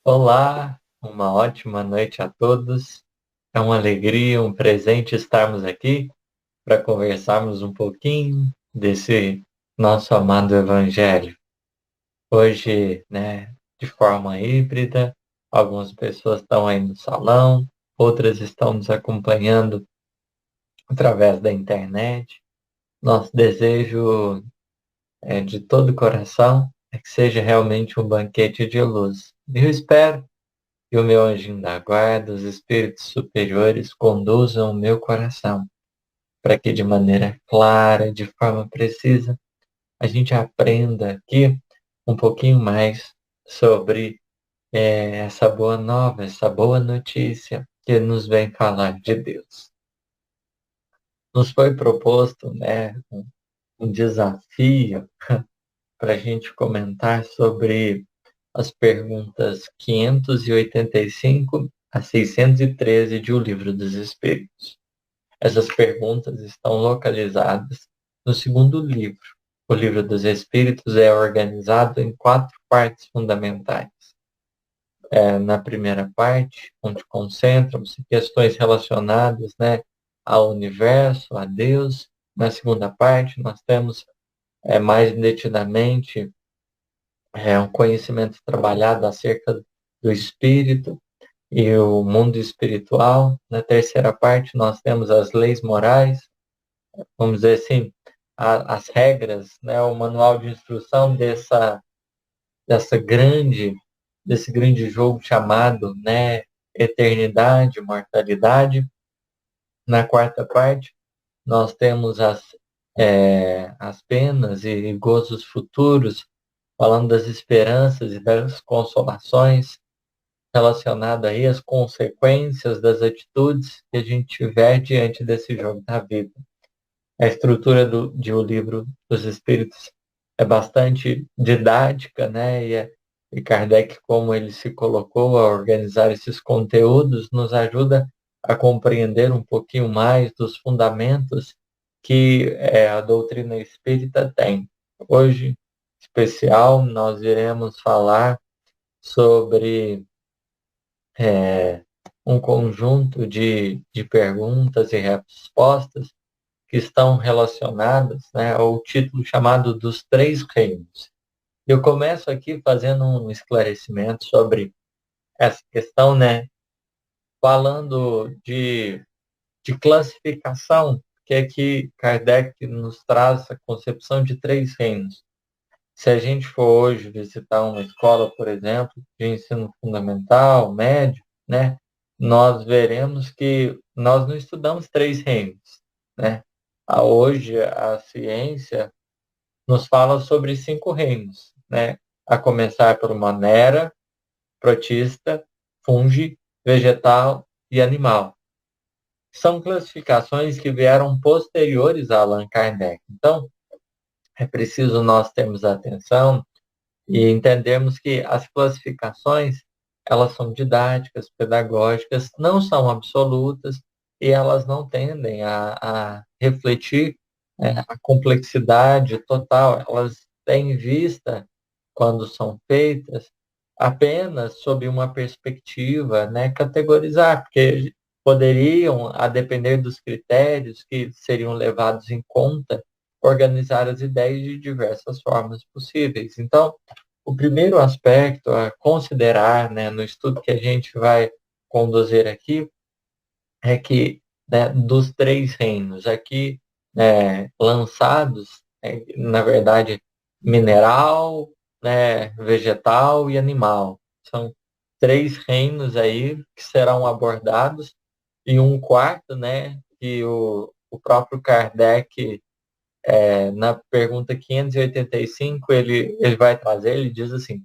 Olá, uma ótima noite a todos. É uma alegria, um presente estarmos aqui para conversarmos um pouquinho desse nosso amado Evangelho. Hoje, de forma híbrida, algumas pessoas estão aí no salão, outras estão nos acompanhando através da internet. Nosso desejo de todo o coração é que seja realmente um banquete de luz. Eu espero que o meu anjinho da guarda, os espíritos superiores conduzam o meu coração, para que de maneira clara, de forma precisa, a gente aprenda aqui um pouquinho mais sobre essa boa nova, essa boa notícia que nos vem falar de Deus. Nos foi proposto, um desafio para a gente comentar sobre as perguntas 585 a 613 de O Livro dos Espíritos. Essas perguntas estão localizadas no segundo livro. O Livro dos Espíritos é organizado em 4 partes fundamentais. Na primeira parte, onde concentram-se questões relacionadas, ao universo, a Deus. Na segunda parte, nós temos mais detidamente um conhecimento trabalhado acerca do espírito e o mundo espiritual. Na terceira parte, nós temos as leis morais, vamos dizer assim, as regras, o manual de instrução dessa grande, desse grande jogo chamado, eternidade, mortalidade. Na quarta parte, nós temos as penas e gozos futuros, falando das esperanças e das consolações, relacionado aí às consequências das atitudes que a gente tiver diante desse jogo da vida. A estrutura de O Livro dos Espíritos é bastante didática, e Kardec, como ele se colocou a organizar esses conteúdos, nos ajuda a compreender um pouquinho mais dos fundamentos que a doutrina espírita tem. Hoje, em especial, nós iremos falar sobre um conjunto de perguntas e respostas que estão relacionadas, ao título chamado dos Três Reinos. Eu começo aqui fazendo um esclarecimento sobre essa questão, falando de classificação, que aqui Kardec nos traz a concepção de três reinos. Se a gente for hoje visitar uma escola, por exemplo, de ensino fundamental, médio, nós veremos que nós não estudamos três reinos, Hoje a ciência nos fala sobre 5 reinos, A começar pelo Manera, protista, fungi, vegetal e animal. São classificações que vieram posteriores a Allan Kardec. Então, é preciso nós termos atenção e entendermos que as classificações, elas são didáticas, pedagógicas, não são absolutas e elas não tendem a refletir a complexidade total. Elas têm em vista, quando são feitas, apenas sob uma perspectiva, categorizar, porque poderiam, a depender dos critérios que seriam levados em conta, organizar as ideias de diversas formas possíveis. Então, o primeiro aspecto a considerar, no estudo que a gente vai conduzir aqui, é que, dos três reinos aqui lançados, na verdade, mineral, vegetal e animal. São três reinos aí que serão abordados, e um quarto, que o próprio Kardec, na pergunta 585, ele vai trazer, ele diz assim,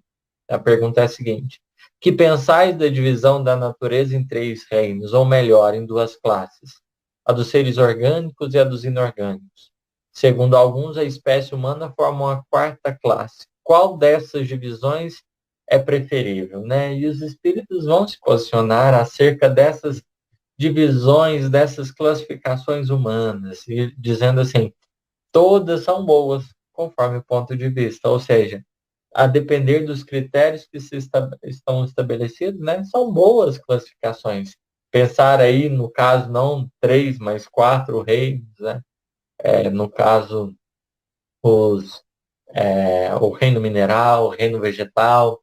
a pergunta é a seguinte: que pensais da divisão da natureza em três reinos, ou melhor, em duas classes, a dos seres orgânicos e a dos inorgânicos? Segundo alguns, a espécie humana forma uma quarta classe. Qual dessas divisões é preferível, E os espíritos vão se posicionar acerca dessas divisões, dessas classificações humanas, e dizendo assim: todas são boas, conforme o ponto de vista. Ou seja, a depender dos critérios que estão estabelecidos, né, são boas classificações. Pensar aí, no caso, não 3, mas 4 reinos, né? No caso, o reino mineral, o reino vegetal,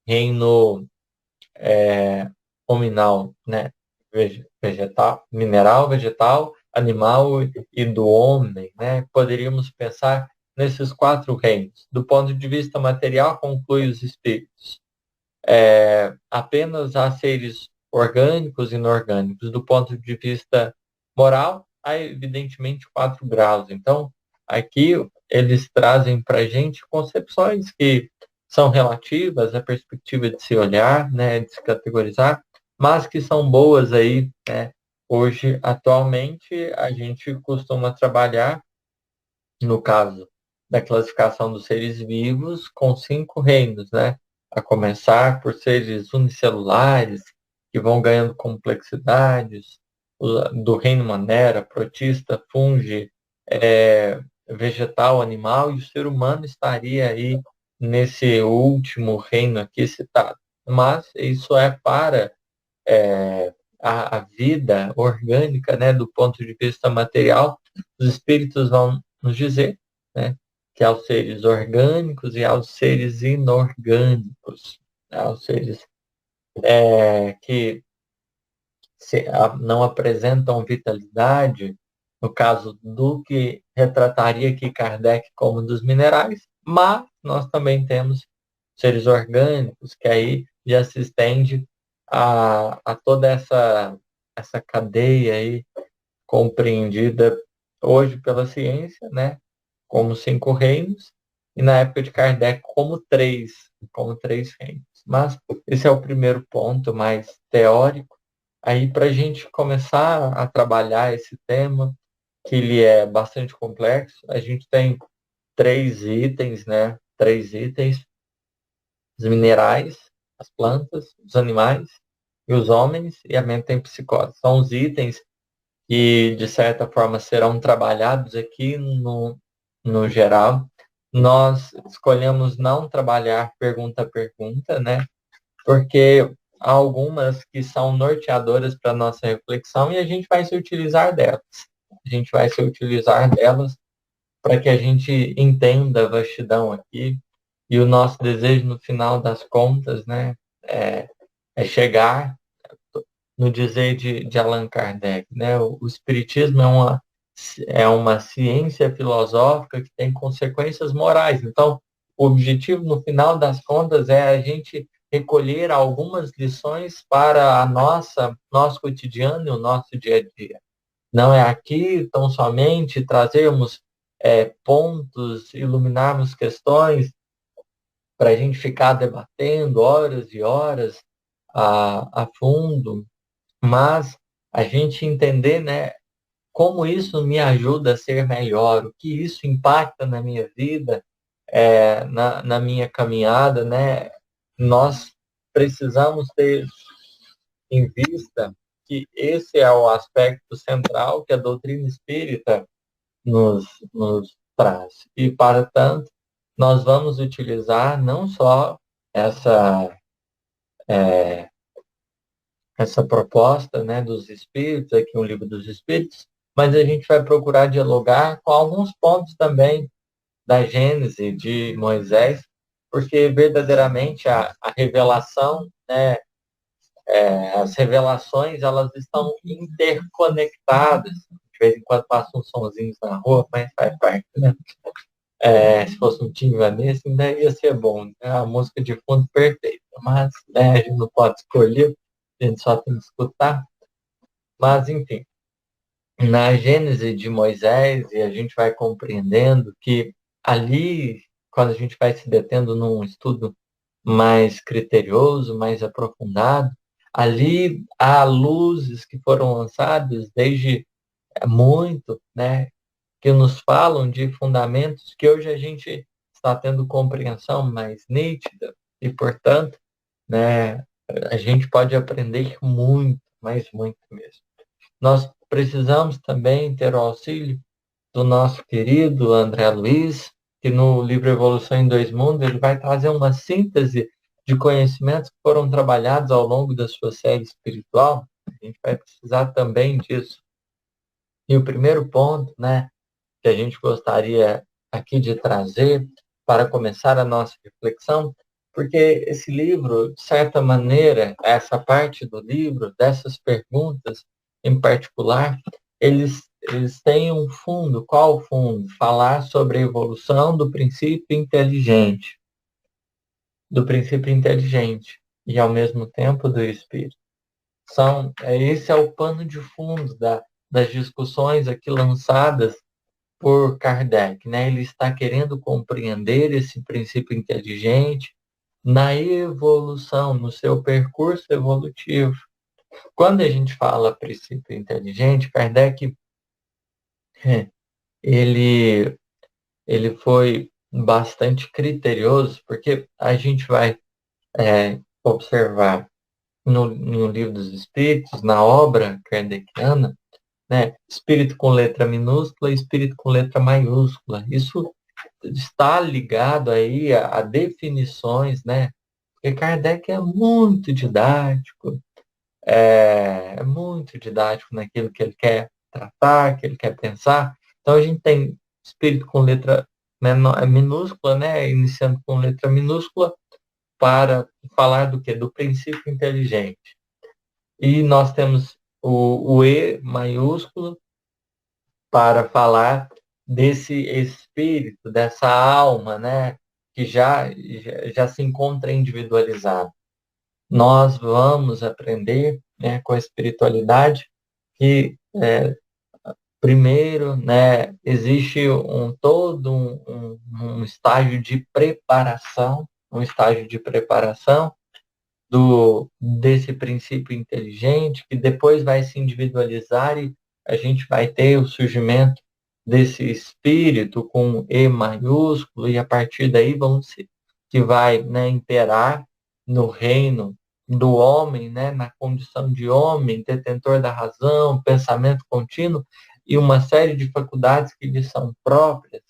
reino hominal, né? Vegetal, mineral, vegetal, animal e do homem, né? Poderíamos pensar nesses 4 reinos. Do ponto de vista material, conclui os espíritos. Apenas há seres orgânicos e inorgânicos. Do ponto de vista moral, há evidentemente 4 graus. Então, aqui eles trazem para a gente concepções que são relativas à perspectiva de se olhar, né, de se categorizar, mas que são boas aí, né? Hoje, atualmente, a gente costuma trabalhar, no caso da classificação dos seres vivos, com 5 reinos, né? A começar por seres unicelulares, que vão ganhando complexidades, do reino Manera, protista, fungi, vegetal, animal, e o ser humano estaria aí nesse último reino aqui citado. Mas isso é para a vida orgânica, né, do ponto de vista material. Os espíritos vão nos dizer, né, que aos seres orgânicos e aos seres inorgânicos, aos seres que não apresentam vitalidade, no caso do que retrataria aqui Kardec como dos minerais, mas nós também temos seres orgânicos, que aí já se estende a toda essa cadeia aí compreendida hoje pela ciência, né, como 5 reinos, e na época de Kardec como três reinos. Mas esse é o primeiro ponto mais teórico. Aí, para a gente começar a trabalhar esse tema, que ele é bastante complexo, a gente tem 3 itens, né? 3 itens: os minerais, as plantas, os animais e os homens, e a mente tem psicose. São os itens que, de certa forma, serão trabalhados aqui no geral. Nós escolhemos não trabalhar pergunta a pergunta, né? Porque há algumas que são norteadoras para a nossa reflexão e a gente vai se utilizar delas. A gente vai se utilizar delas para que a gente entenda a vastidão aqui. E o nosso desejo, no final das contas, né, é chegar no dizer de Allan Kardec, né? O Espiritismo é uma ciência filosófica que tem consequências morais. Então, o objetivo, no final das contas, é a gente recolher algumas lições para nosso cotidiano e o nosso dia a dia. Não é aqui tão somente trazermos pontos, iluminarmos questões para a gente ficar debatendo horas e horas a fundo, mas a gente entender, né, como isso me ajuda a ser melhor, o que isso impacta na minha vida, na minha caminhada, né? Nós precisamos ter em vista que esse é o aspecto central que a doutrina espírita nos traz. E, para tanto, nós vamos utilizar não só essa essa proposta, né, dos espíritos, aqui um livro dos espíritos, mas a gente vai procurar dialogar com alguns pontos também da Gênese de Moisés, porque verdadeiramente a revelação, né, as revelações, elas estão interconectadas. De vez em quando passam uns sonzinhos na rua, mas faz parte, né? Se fosse um time vanessa, ainda ia ser bom, né? A música de fundo perfeita, mas, né, a gente não pode escolher, a gente só tem que escutar. Mas, enfim, na Gênese de Moisés, e a gente vai compreendendo que ali, quando a gente vai se detendo num estudo mais criterioso, mais aprofundado, ali há luzes que foram lançadas desde muito, né, que nos falam de fundamentos que hoje a gente está tendo compreensão mais nítida e, portanto, né, a gente pode aprender muito, mas muito mesmo. Nós precisamos também ter o auxílio do nosso querido André Luiz, que no livro Evolução em Dois Mundos, ele vai trazer uma síntese de conhecimentos que foram trabalhados ao longo da sua série espiritual. A gente vai precisar também disso. E o primeiro ponto, né, que a gente gostaria aqui de trazer para começar a nossa reflexão, porque esse livro, de certa maneira, essa parte do livro, dessas perguntas em particular, eles têm um fundo. Qual o fundo? Falar sobre a evolução do princípio inteligente, e ao mesmo tempo do espírito. Esse é o pano de fundo das discussões aqui lançadas por Kardec, né? Ele está querendo compreender esse princípio inteligente na evolução, no seu percurso evolutivo. Quando a gente fala princípio inteligente, Kardec ele, ele foi bastante criterioso, porque a gente vai observar no Livro dos Espíritos, na obra kardeciana, né? Espírito com letra minúscula e espírito com letra maiúscula. Isso está ligado aí a definições, né? Porque Kardec é muito didático naquilo que ele quer tratar, que ele quer pensar. Então a gente tem espírito com letra minúscula, né? Iniciando com letra minúscula, para falar do que? Do princípio inteligente. E nós temos o E maiúsculo para falar desse espírito, dessa alma, né, que já se encontra individualizado. Nós vamos aprender, né, com a espiritualidade que primeiro, né, existe um estágio de preparação, desse princípio inteligente, que depois vai se individualizar e a gente vai ter o surgimento desse espírito com E maiúsculo, e a partir daí que vai, né, imperar no reino do homem, né, na condição de homem, detentor da razão, pensamento contínuo e uma série de faculdades que lhe são próprias.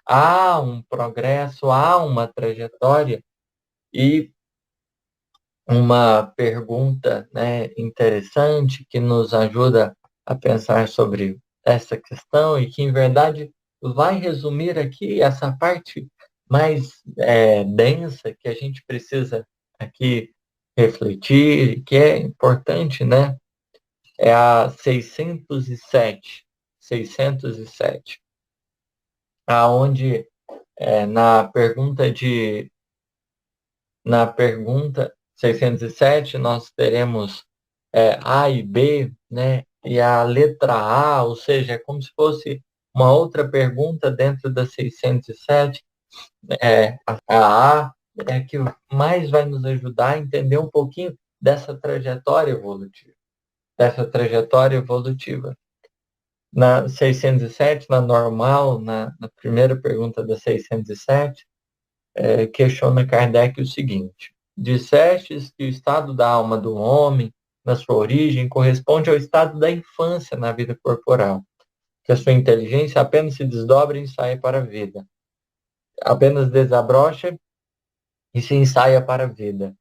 Há um progresso, há uma trajetória. E uma pergunta, né, interessante que nos ajuda a pensar sobre essa questão e que, em verdade, vai resumir aqui essa parte mais densa que a gente precisa aqui refletir, que é importante, né? É a 607, aonde na pergunta 607, nós teremos A e B, né? E a letra A, ou seja, é como se fosse uma outra pergunta dentro da 607, a A é que mais vai nos ajudar a entender um pouquinho dessa trajetória evolutiva. Na 607, na normal, na primeira pergunta da 607, questiona Kardec o seguinte: dissestes que o estado da alma do homem, na sua origem, corresponde ao estado da infância na vida corporal, que a sua inteligência apenas se desdobra e ensaia para a vida, apenas desabrocha e se ensaia para a vida.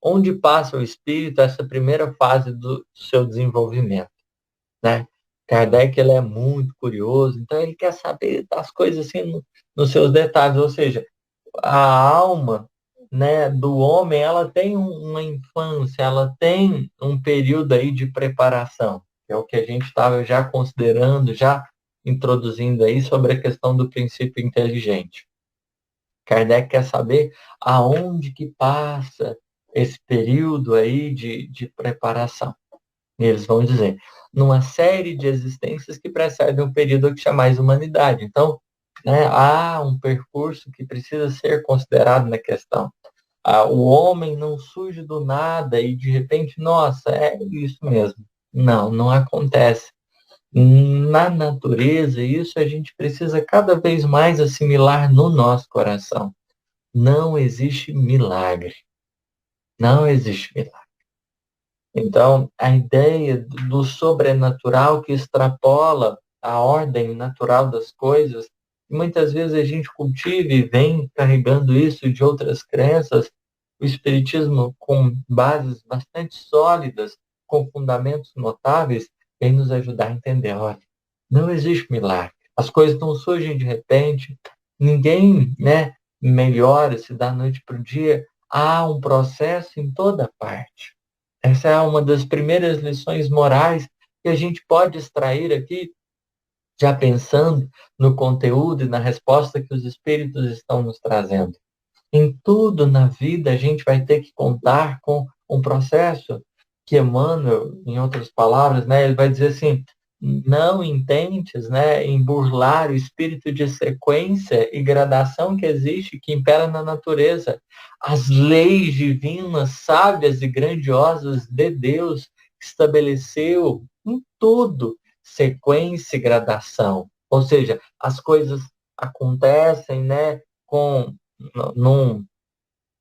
Onde passa o espírito essa primeira fase do seu desenvolvimento, né? Kardec, ele é muito curioso, então ele quer saber das coisas assim nos seus detalhes, ou seja, a alma, né, do homem, ela tem uma infância, ela tem um período aí de preparação, que é o que a gente estava já considerando, já introduzindo aí sobre a questão do princípio inteligente. Kardec quer saber aonde que passa esse período aí de preparação. E eles vão dizer, numa série de existências que precedem um período que chamais humanidade. Então, né, há um percurso que precisa ser considerado na questão. O homem não surge do nada e de repente, nossa, é isso mesmo. Não, não acontece. Na natureza, isso a gente precisa cada vez mais assimilar no nosso coração. Não existe milagre. Não existe milagre. Então, a ideia do sobrenatural que extrapola a ordem natural das coisas e muitas vezes a gente cultiva e vem carregando isso de outras crenças, o Espiritismo, com bases bastante sólidas, com fundamentos notáveis, vem nos ajudar a entender, olha, não existe milagre. As coisas não surgem de repente, ninguém, né, melhora-se da noite para o dia. Há um processo em toda parte. Essa é uma das primeiras lições morais que a gente pode extrair aqui, já pensando no conteúdo e na resposta que os espíritos estão nos trazendo. Em tudo na vida a gente vai ter que contar com um processo que Emmanuel, em outras palavras, né, ele vai dizer assim, não intentes, né, em burlar o espírito de sequência e gradação que existe, que impera na natureza. As leis divinas, sábias e grandiosas de Deus estabeleceu em tudo sequência e gradação. Ou seja, as coisas acontecem, né, com num,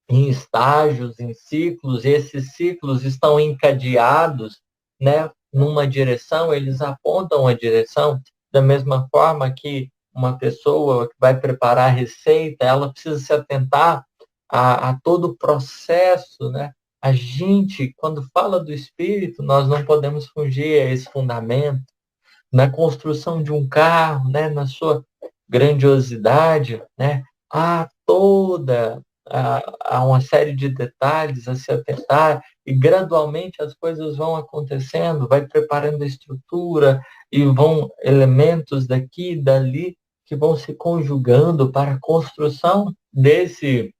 em estágios, em ciclos, e esses ciclos estão encadeados, né, numa direção, eles apontam a direção, da mesma forma que uma pessoa que vai preparar a receita, ela precisa se atentar a todo o processo, né? A gente, quando fala do espírito, nós não podemos fugir a esse fundamento. Na construção de um carro, né, na sua grandiosidade, né, há toda há uma série de detalhes a se atentar e gradualmente as coisas vão acontecendo, vai preparando a estrutura e vão elementos daqui e dali que vão se conjugando para a construção desse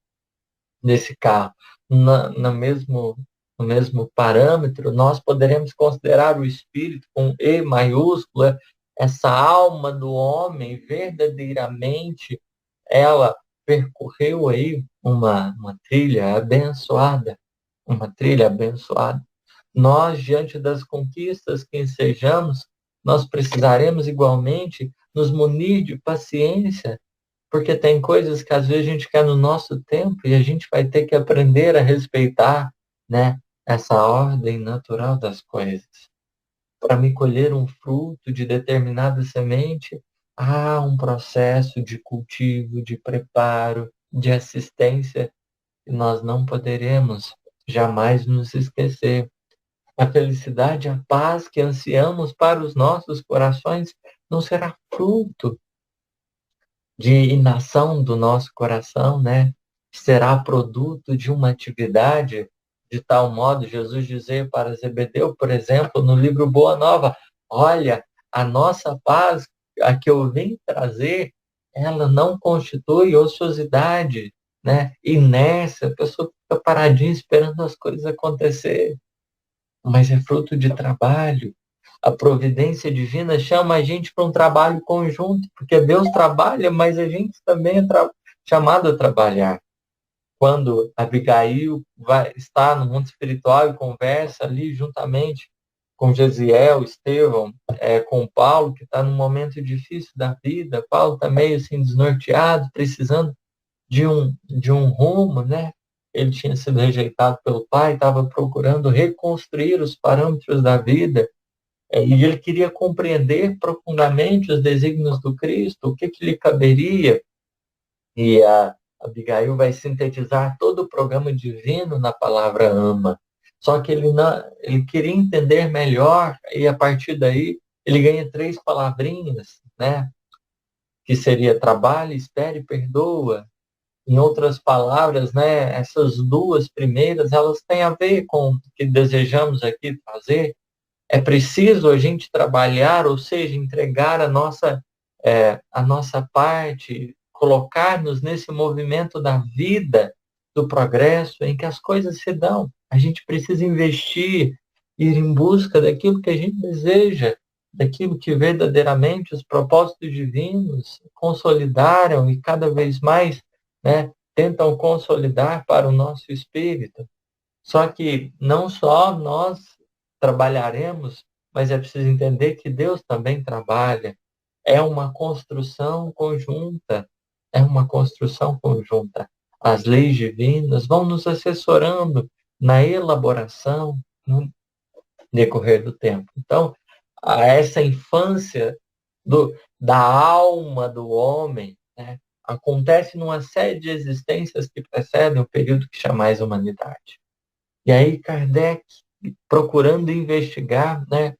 carro. No mesmo parâmetro, nós poderemos considerar o espírito com E maiúscula, essa alma do homem, verdadeiramente, ela percorreu aí uma trilha abençoada, uma trilha abençoada. Nós, diante das conquistas que ensejamos, nós precisaremos igualmente nos munir de paciência, porque tem coisas que às vezes a gente quer no nosso tempo e a gente vai ter que aprender a respeitar, né, essa ordem natural das coisas. Para me colher um fruto de determinada semente, há um processo de cultivo, de preparo, de assistência que nós não poderemos jamais nos esquecer. A felicidade, a paz que ansiamos para os nossos corações não será fruto de inação do nosso coração, né? Será produto de uma atividade, de tal modo, Jesus dizer para Zebedeu, por exemplo, no livro Boa Nova, olha, a nossa paz, a que eu vim trazer, ela não constitui ociosidade, né? Inércia, a pessoa fica paradinha esperando as coisas acontecer, mas é fruto de trabalho. A providência divina chama a gente para um trabalho conjunto, porque Deus trabalha, mas a gente também é chamado a trabalhar. Quando Abigail está no mundo espiritual e conversa ali juntamente com Gesiel, Estevão, com Paulo, que está num momento difícil da vida, Paulo está meio assim desnorteado, precisando de um rumo, né? Ele tinha sido rejeitado pelo pai, estava procurando reconstruir os parâmetros da vida, e ele queria compreender profundamente os desígnios do Cristo, o que lhe caberia. E a Abigail vai sintetizar todo o programa divino na palavra ama. Só que ele queria entender melhor, e a partir daí ele ganha 3 palavrinhas, né? Que seria trabalha, espere e perdoa. Em outras palavras, né, essas 2 primeiras, elas têm a ver com o que desejamos aqui fazer. É preciso a gente trabalhar, ou seja, entregar a nossa parte, colocar-nos nesse movimento da vida, do progresso, em que as coisas se dão. A gente precisa investir, ir em busca daquilo que a gente deseja, daquilo que verdadeiramente os propósitos divinos consolidaram e cada vez mais, né, tentam consolidar para o nosso espírito. Só que não só nós trabalharemos, mas é preciso entender que Deus também trabalha. É uma construção conjunta, é uma construção conjunta. As leis divinas vão nos assessorando na elaboração, no decorrer do tempo. Então, essa infância da alma do homem, né, acontece numa série de existências que precedem o período que chamais humanidade. E aí Kardec, procurando investigar, né,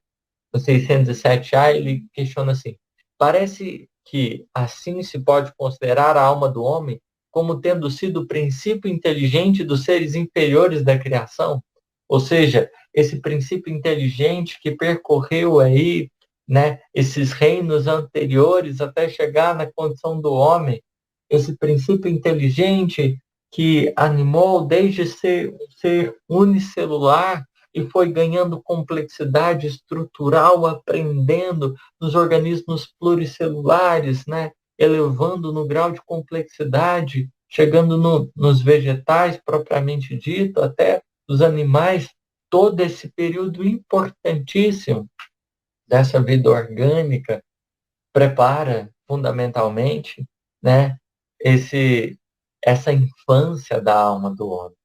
no 607A, ele questiona assim: parece que assim se pode considerar a alma do homem como tendo sido o princípio inteligente dos seres inferiores da criação? Ou seja, esse princípio inteligente que percorreu aí, né, esses reinos anteriores até chegar na condição do homem, esse princípio inteligente que animou desde ser um ser unicelular e foi ganhando complexidade estrutural, aprendendo nos organismos pluricelulares, né? Elevando no grau de complexidade, chegando nos vegetais propriamente dito, até os animais, todo esse período importantíssimo dessa vida orgânica prepara fundamentalmente, né, essa infância da alma do homem.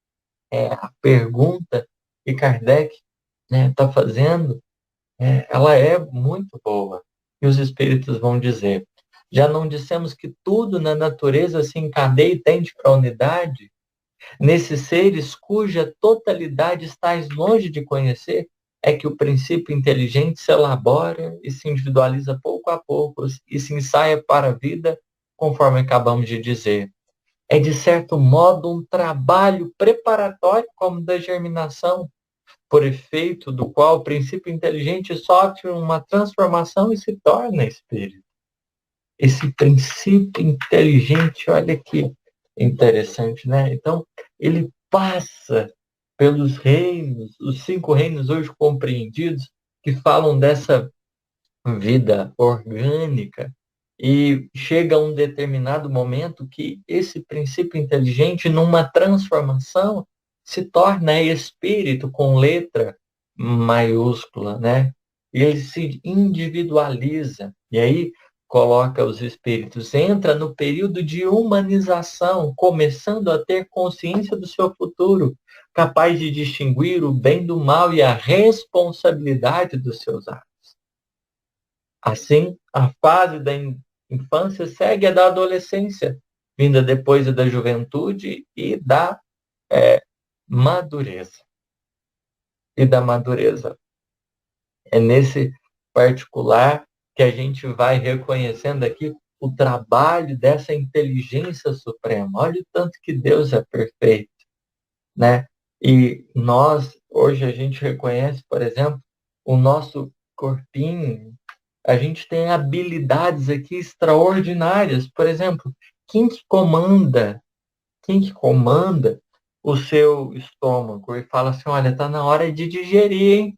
É a pergunta que Kardec, né, está fazendo, ela é muito boa. E os espíritos vão dizer: já não dissemos que tudo na natureza se encadeia e tende para a unidade? Nesses seres cuja totalidade estás longe de conhecer, é que o princípio inteligente se elabora e se individualiza pouco a pouco e se ensaia para a vida, conforme acabamos de dizer. É, de certo modo, um trabalho preparatório como da germinação, por efeito do qual o princípio inteligente sofre uma transformação e se torna espírito. Esse princípio inteligente, olha que interessante, né? Então, ele passa pelos reinos, os 5 reinos hoje compreendidos, que falam dessa vida orgânica, e chega a um determinado momento que esse princípio inteligente, numa transformação, se torna espírito com letra maiúscula, né? E ele se individualiza. E aí coloca os espíritos, entra no período de humanização, começando a ter consciência do seu futuro, capaz de distinguir o bem do mal e a responsabilidade dos seus atos. Assim, a fase da infância segue a da adolescência, vinda depois da juventude e da madureza. E da madureza. É nesse particular que a gente vai reconhecendo aqui o trabalho dessa inteligência suprema. Olha o tanto que Deus é perfeito, né? E nós, hoje, a gente reconhece, por exemplo, o nosso corpinho. A gente tem habilidades aqui extraordinárias. Por exemplo, quem que comanda o seu estômago e fala assim: olha, está na hora de digerir, hein?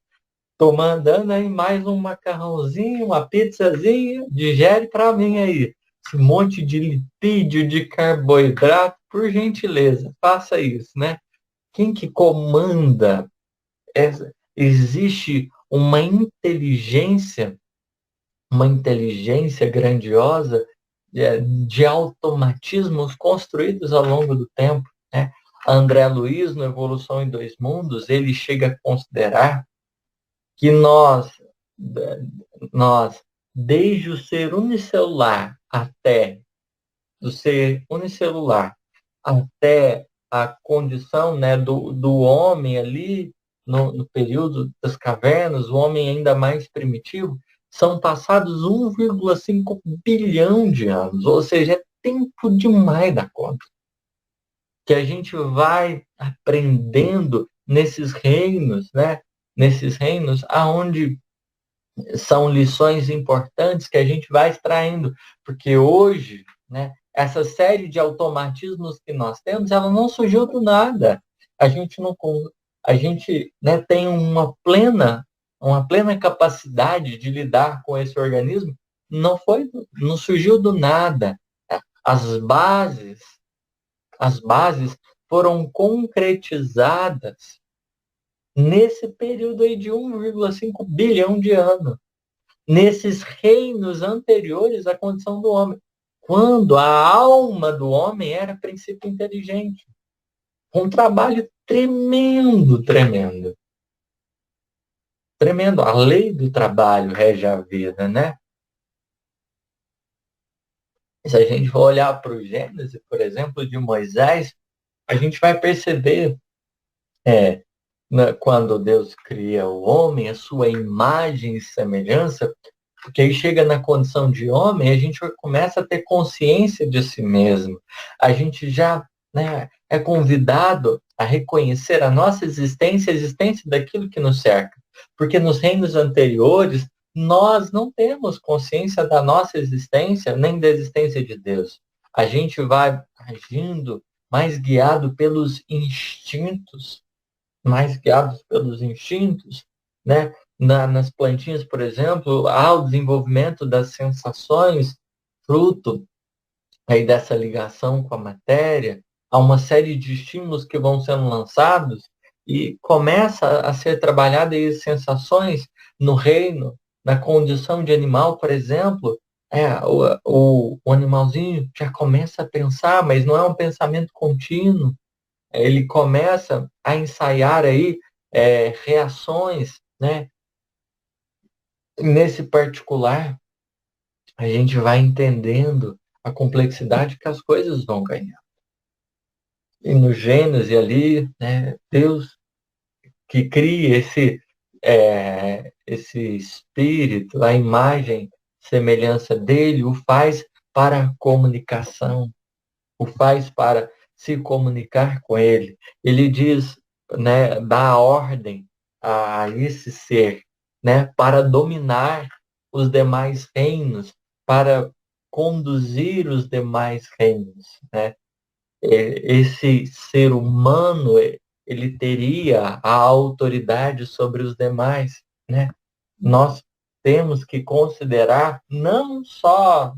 Tô mandando aí mais um macarrãozinho, uma pizzazinha, digere para mim aí. Esse monte de lipídio, de carboidrato, por gentileza, faça isso, né? Quem que comanda? Existe uma inteligência grandiosa de automatismos construídos ao longo do tempo, né? André Luiz, no Evolução em Dois Mundos, ele chega a considerar que nós, desde o ser unicelular do ser unicelular até a condição, né, do homem ali, no período das cavernas, o homem ainda mais primitivo, são passados 1,5 bilhão de anos, ou seja, é tempo demais da conta. Que a gente vai aprendendo nesses reinos, né? Nesses reinos aonde são lições importantes que a gente vai extraindo, porque hoje, né, essa série de automatismos que nós temos, ela não surgiu do nada. A gente não, a gente, né, tem uma plena capacidade de lidar com esse organismo. Não surgiu do nada. As bases, as bases foram concretizadas nesse período aí de 1,5 bilhão de anos, nesses reinos anteriores à condição do homem, quando a alma do homem era princípio inteligente. Um trabalho tremendo, tremendo. Tremendo. A lei do trabalho rege a vida, né? Se a gente for olhar para o Gênesis, por exemplo, de Moisés, a gente vai perceber quando Deus cria o homem, a sua imagem e semelhança, porque aí chega na condição de homem, a gente começa a ter consciência de si mesmo. A gente já, né, é convidado a reconhecer a nossa existência, a existência daquilo que nos cerca. Porque nos reinos anteriores, nós não temos consciência da nossa existência, nem da existência de Deus. A gente vai agindo mais guiado pelos instintos, né? Nas plantinhas, por exemplo, há o desenvolvimento das sensações, fruto aí dessa ligação com a matéria, há uma série de estímulos que vão sendo lançados e começa a ser trabalhada as sensações no reino, na condição de animal, por exemplo, o animalzinho já começa a pensar, mas não é um pensamento contínuo, ele começa a ensaiar aí reações, né? Nesse particular, a gente vai entendendo a complexidade que as coisas vão ganhar. E no Gênesis ali, né, Deus que cria esse espírito, a imagem, semelhança dele, o faz para a comunicação, o faz para se comunicar com ele. Ele diz, né, dá ordem a esse ser, né, para dominar os demais reinos, para conduzir os demais reinos, né? Esse ser humano, ele teria a autoridade sobre os demais, né? Nós temos que considerar não só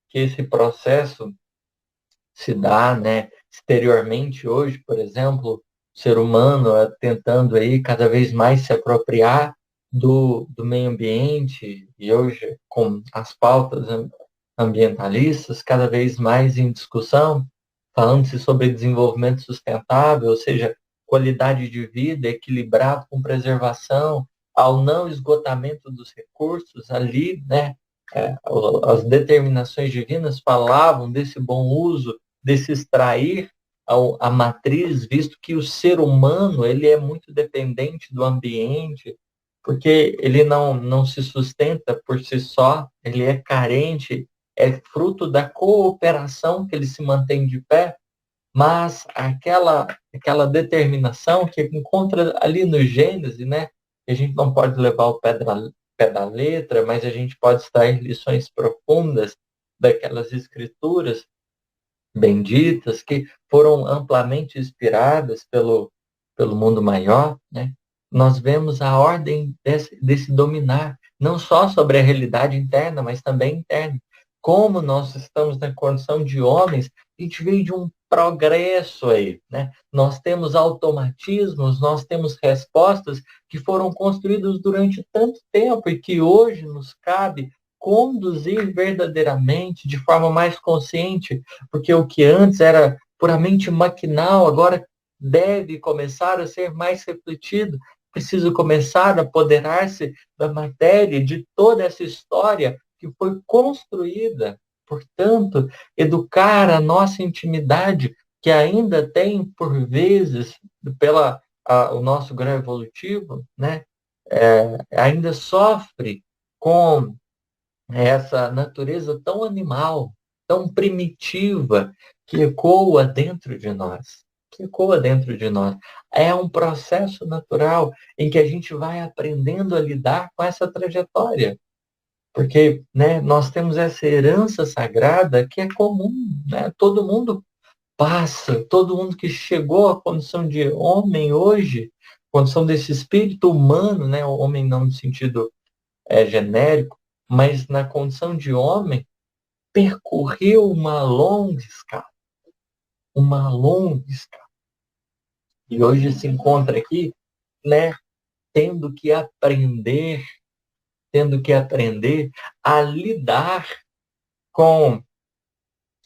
que esse processo se dá, né, exteriormente hoje, por exemplo, o ser humano tentando aí cada vez mais se apropriar do meio ambiente e hoje com as pautas ambientalistas cada vez mais em discussão, falando-se sobre desenvolvimento sustentável, ou seja, qualidade de vida equilibrado com preservação, ao não esgotamento dos recursos ali, né? As determinações divinas falavam desse bom uso, desse extrair a matriz, visto que o ser humano ele é muito dependente do ambiente, porque ele não se sustenta por si só, ele é carente, é fruto da cooperação que ele se mantém de pé, mas aquela determinação que encontra ali no Gênesis, né? Que a gente não pode levar o pé da letra, mas a gente pode extrair lições profundas daquelas escrituras benditas que foram amplamente inspiradas pelo mundo maior, né? Nós vemos a ordem desse dominar, não só sobre a realidade interna, mas também interna. Como nós estamos na condição de homens, a gente veio de um progresso aí, né? Nós temos automatismos, nós temos respostas que foram construídos durante tanto tempo e que hoje nos cabe conduzir verdadeiramente de forma mais consciente, porque o que antes era puramente maquinal, agora deve começar a ser mais refletido, precisa começar a apoderar-se da matéria, de toda essa história que foi construída. Portanto, educar a nossa intimidade, que ainda tem, por vezes, o nosso grau evolutivo, né, ainda sofre com essa natureza tão animal, tão primitiva, que ecoa dentro de nós. Que ecoa dentro de nós. É um processo natural em que a gente vai aprendendo a lidar com essa trajetória. Porque, né, nós temos essa herança sagrada que é comum, né? Todo mundo passa, todo mundo que chegou à condição de homem hoje, condição desse espírito humano, né? O homem não no sentido genérico, mas na condição de homem, percorreu uma longa escala. E hoje se encontra aqui, né, tendo que aprender a lidar com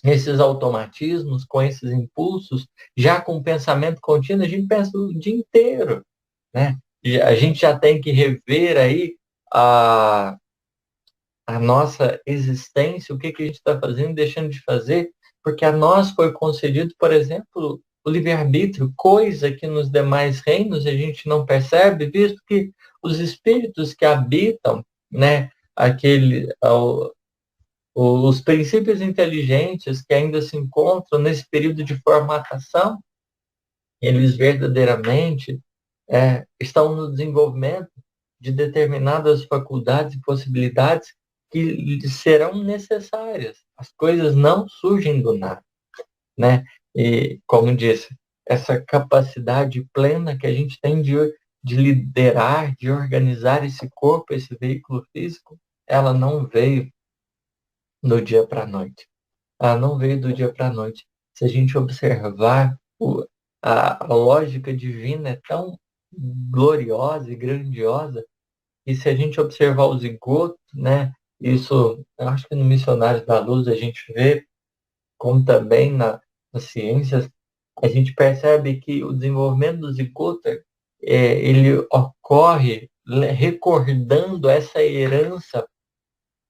esses automatismos, com esses impulsos, já com pensamento contínuo, a gente pensa o dia inteiro, né? E a gente já tem que rever aí a a nossa existência, o que a gente está fazendo, deixando de fazer, porque a nós foi concedido, por exemplo, o livre-arbítrio, coisa que nos demais reinos a gente não percebe, visto que os espíritos que habitam, né, os princípios inteligentes que ainda se encontram nesse período de formatação, eles verdadeiramente estão no desenvolvimento de determinadas faculdades e possibilidades que serão necessárias. As coisas não surgem do nada, né? E, como disse, essa capacidade plena que a gente tem de liderar, de organizar esse corpo, esse veículo físico, ela não veio do dia para a noite. Ela não veio do dia para a noite. Se a gente observar, a lógica divina é tão gloriosa e grandiosa, e se a gente observar o zigoto, né, isso, eu acho que no Missionários da Luz a gente vê, como também nas ciências, a gente percebe que o desenvolvimento do zigoto, ele ocorre recordando essa herança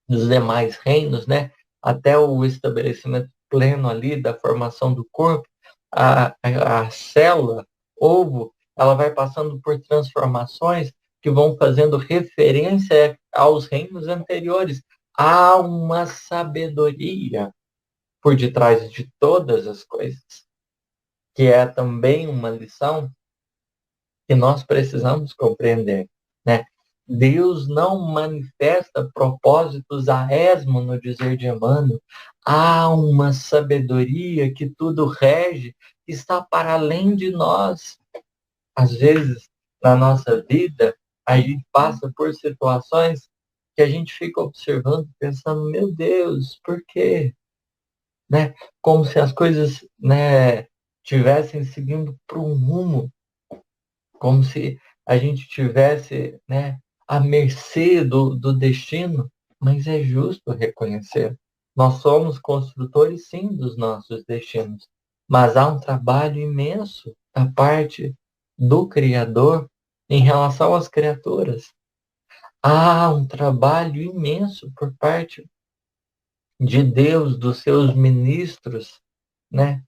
dos demais reinos, né, até o estabelecimento pleno ali da formação do corpo, a célula, ovo, ela vai passando por transformações que vão fazendo referência aos reinos anteriores. Há uma sabedoria por detrás de todas as coisas, que é também uma lição que nós precisamos compreender, né? Deus não manifesta propósitos a esmo no dizer de Emmanuel. Há uma sabedoria que tudo rege, que está para além de nós. Às vezes, na nossa vida, a gente passa por situações que a gente fica observando, pensando, meu Deus, por quê? Né? Como se as coisas, né, tivessem seguindo para um rumo, como se a gente tivesse, né, à mercê do destino, mas é justo reconhecer. Nós somos construtores, sim, dos nossos destinos, mas há um trabalho imenso da parte do Criador em relação às criaturas. Há um trabalho imenso por parte de Deus, dos seus ministros, né,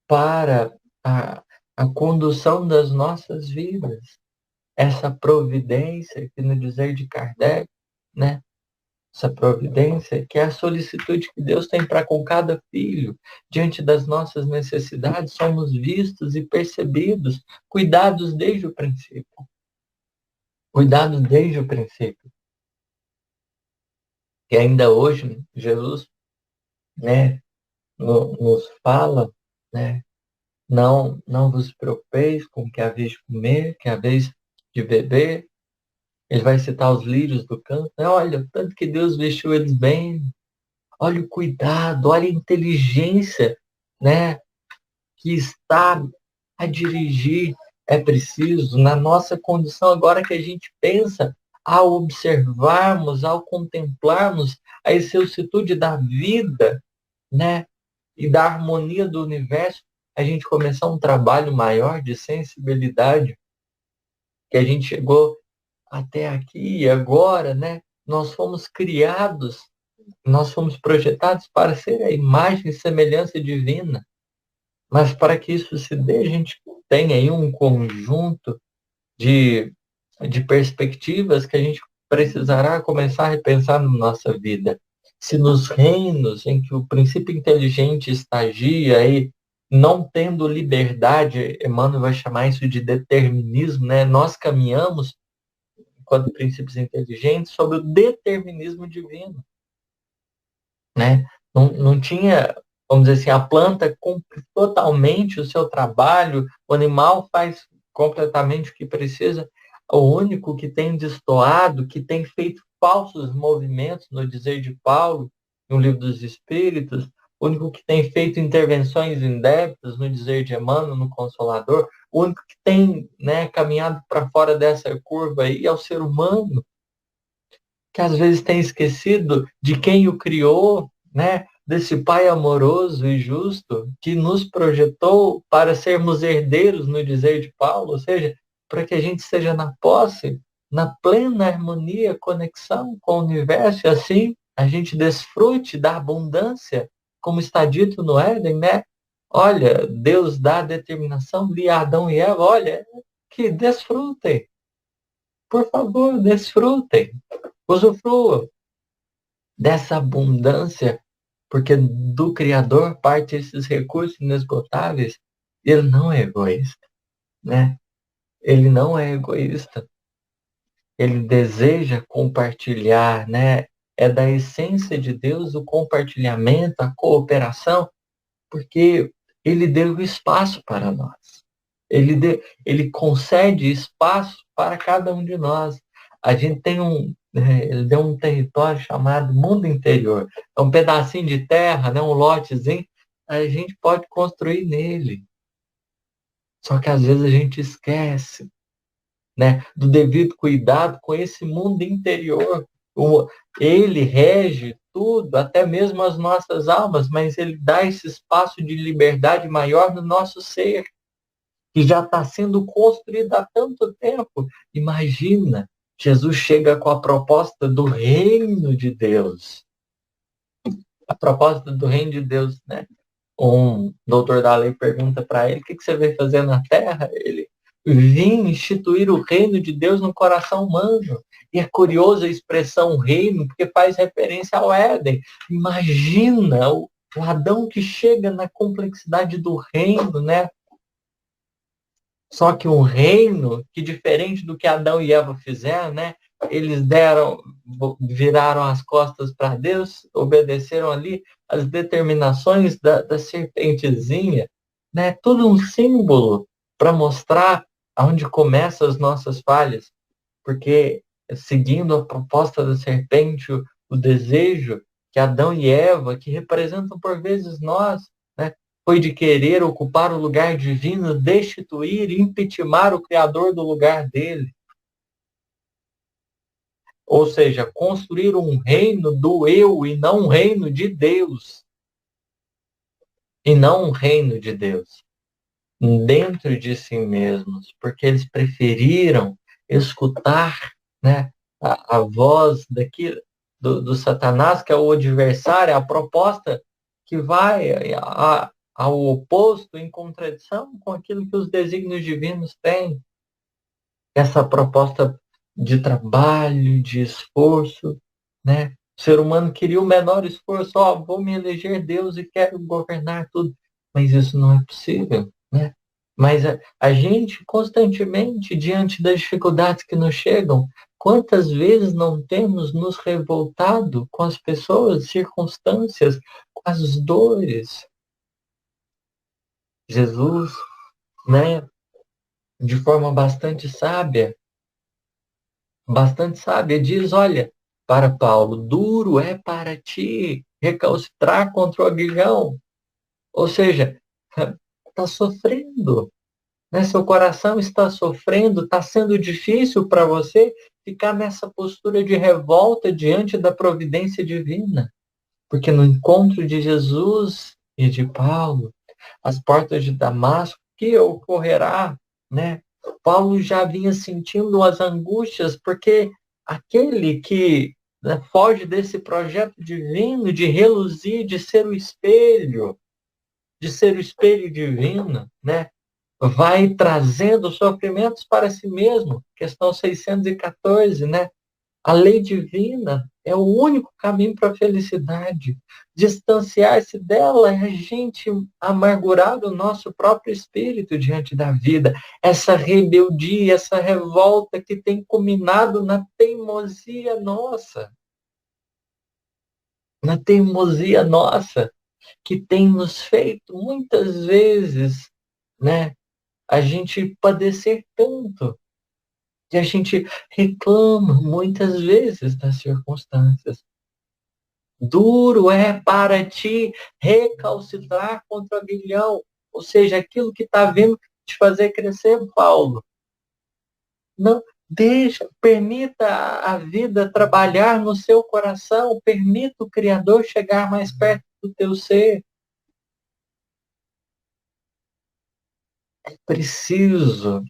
para a condução das nossas vidas. Essa providência, que no dizer de Kardec, né, essa providência, que é a solicitude que Deus tem para com cada filho, diante das nossas necessidades, somos vistos e percebidos, cuidados desde o princípio. Cuidados desde o princípio. E ainda hoje, Jesus, né, nos fala, né, não vos preocupeis com o que haveis de comer, que haveis de beber. Ele vai citar os lírios do campo, né? Olha, tanto que Deus vestiu eles bem. Olha o cuidado, olha a inteligência, né, que está a dirigir. É preciso, na nossa condição agora que a gente pensa, ao observarmos, ao contemplarmos a excelsitude da vida, né, e da harmonia do universo, a gente começar um trabalho maior de sensibilidade, que a gente chegou até aqui e agora, né? Nós fomos criados, nós fomos projetados para ser a imagem e semelhança divina. Mas para que isso se dê, a gente tem aí um conjunto de, de perspectivas que a gente precisará começar a repensar na nossa vida. Se nos reinos em que o princípio inteligente estagia aí, não tendo liberdade, Emmanuel vai chamar isso de determinismo, né? Nós caminhamos, enquanto princípios inteligentes, sobre o determinismo divino, né? Não tinha, vamos dizer assim, a planta cumpre totalmente o seu trabalho, o animal faz completamente o que precisa, o único que tem destoado, que tem feito falsos movimentos, no dizer de Paulo, no Livro dos Espíritos, o único que tem feito intervenções indébitas, no dizer de Emmanuel, no Consolador, o único que tem, né, caminhado para fora dessa curva aí é o ser humano, que às vezes tem esquecido de quem o criou, né? Desse Pai amoroso e justo que nos projetou para sermos herdeiros, no dizer de Paulo, ou seja, para que a gente seja na posse, na plena harmonia, conexão com o universo, e assim a gente desfrute da abundância, como está dito no Éden, né? Olha, Deus dá a determinação de Adão e Eva, olha, que desfrutem. Por favor, desfrutem. Usufruam dessa abundância, porque do Criador parte esses recursos inesgotáveis. Ele não é egoísta, né? Ele não é egoísta. Ele deseja compartilhar, né? É da essência de Deus o compartilhamento, a cooperação, porque ele deu espaço para nós. Ele concede espaço para cada um de nós. A gente tem ele deu um território chamado mundo interior. É um pedacinho de terra, né, um lotezinho, a gente pode construir nele. Só que às vezes a gente esquece, né, do devido cuidado com esse mundo interior. Ele rege tudo, até mesmo as nossas almas, mas ele dá esse espaço de liberdade maior no nosso ser, que já está sendo construído há tanto tempo. Imagina, Jesus chega com a proposta do reino de Deus. A proposta do reino de Deus, né? Um doutor da lei pergunta para ele, o que você veio fazer na Terra? Ele, vim instituir o reino de Deus no coração humano. E é curioso a expressão reino, porque faz referência ao Éden. Imagina o Adão que chega na complexidade do reino, né? Só que um reino que, diferente do que Adão e Eva fizeram, né? Eles viraram as costas para Deus, obedeceram ali as determinações da serpentezinha, né? Tudo um símbolo para mostrar aonde começam as nossas falhas, porque seguindo a proposta da serpente, o desejo que Adão e Eva, que representam por vezes nós, né, foi de querer ocupar o lugar divino, destituir e impetimar o Criador do lugar dele. Ou seja, construir um reino do eu e não um reino de Deus. E não um reino de Deus dentro de si mesmos, porque eles preferiram escutar, né, a voz do Satanás, que é o adversário, a proposta que vai ao oposto, em contradição com aquilo que os desígnios divinos têm. Essa proposta de trabalho, de esforço, né? O ser humano queria o menor esforço, vou me eleger Deus e quero governar tudo. Mas isso não é possível, né? Mas a gente constantemente, diante das dificuldades que nos chegam, quantas vezes não temos nos revoltado com as pessoas, circunstâncias, com as dores? Jesus, né, de forma bastante sábia, diz, olha, para Paulo, duro é para ti recalcitrar contra o aguilhão. Ou seja, está sofrendo, né? Seu coração está sofrendo, está sendo difícil para você ficar nessa postura de revolta diante da providência divina. Porque no encontro de Jesus e de Paulo, as portas de Damasco, que ocorrerá, né? Paulo já vinha sentindo as angústias, porque aquele que, né, foge desse projeto divino de reluzir, de ser o espelho divino, né? Vai trazendo sofrimentos para si mesmo. Questão 614, né? A lei divina é o único caminho para a felicidade. Distanciar-se dela é a gente amargurar o nosso próprio espírito diante da vida. Essa rebeldia, essa revolta que tem culminado na teimosia nossa. Na teimosia nossa, que tem nos feito muitas vezes, né, a gente padecer tanto. E a gente reclama muitas vezes das circunstâncias. Duro é para ti recalcitrar contra o aguilhão. Ou seja, aquilo que está vindo te fazer crescer, Paulo. Não deixa, permita a vida trabalhar no seu coração, permita o Criador chegar mais perto do teu ser. É preciso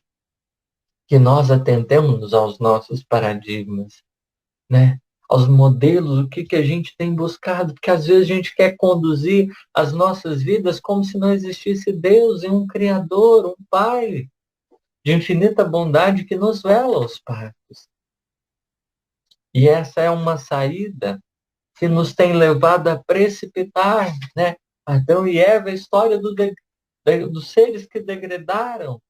que nós atentemos aos nossos paradigmas, né? Aos modelos, o que a gente tem buscado, porque às vezes a gente quer conduzir as nossas vidas como se não existisse Deus e um Criador, um Pai de infinita bondade que nos vela aos passos. E essa é uma saída que nos tem levado a precipitar, né? Adão e Eva, a história dos seres que degradaram.